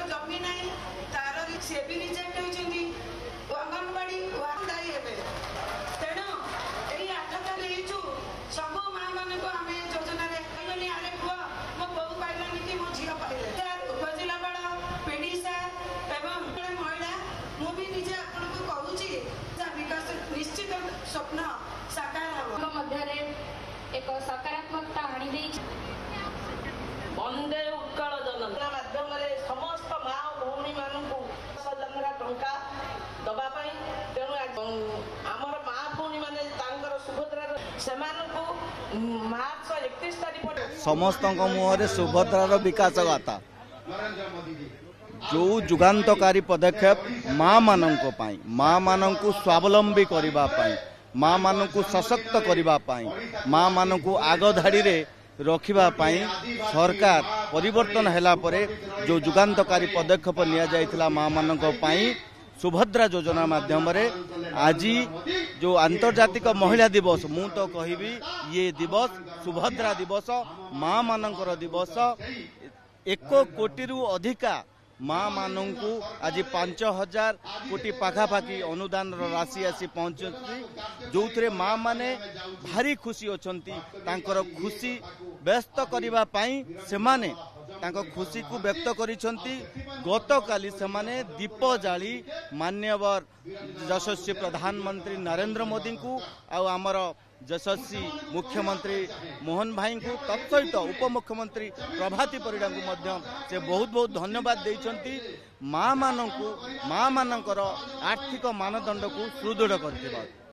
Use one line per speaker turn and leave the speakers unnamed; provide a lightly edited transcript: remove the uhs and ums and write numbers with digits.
जमी ना तार सी भी रिजेक्ट होती अंगनवाड़ी दायी हे तेणु यही 8 तारीख सब माँ मान को आम योजना पाइलनि आरे पुआ मो बो पाइलानी कि मो झील पाइले उपजिलापाल पीडी सार एवं महिला मुझे निजे आपको कहूँ विकास निश्चित स्वप्न साकार हम
मध्य एक सकारात्मकता आनी
वंदे उत्कल योजना माध्यम समस्त माँ भौणी मानू 10,000 टंका दवाई तेणु आमर माँ भौणी मैंने सुभद्रार से मार्च 31 तारीख
समस्त मुहर सुभद्रार विकास गाथा जो जुगान्तकारी पदक्षेप माँ मानू स्वावलंबी करने माँ मानू सशक्त करने माँ मानू आग धाड़ी रे रखिबा पाई सरकार परिवर्तन हैला परे जो जुगान्तकारी पदक्षेप निया जायथिला माँ मानक पाई सुभद्रा योजना माध्यम रे आज जो आंतर्जातिक महिला दिवस मु तो कहिबी ये दिवस सुभद्रा दिवस माँ मानकर दिवस 1 कोटी रु अधिका माँ मानू आज 5,000 कोटी पाखापाखि अनुदान राशि आसी पहुंची जो थे माँ माने भारी खुशी अछंती तांकर खुशी व्यस्त करिबा पाई सेमाने तांको खुशी को व्यक्त करिसंती गत काली सेमाने दीप जाली मान्यवर यशस्वी प्रधानमंत्री नरेंद्र मोदी को आमर यशस्वी मुख्यमंत्री मोहन भाई को तत्सहित उपमुख्यमंत्री प्रभाती परिडा को से बहुत बहुत धन्यवाद देइछंती माँ मानकर आर्थिक मानदंड को सुदृढ़ करथिबा।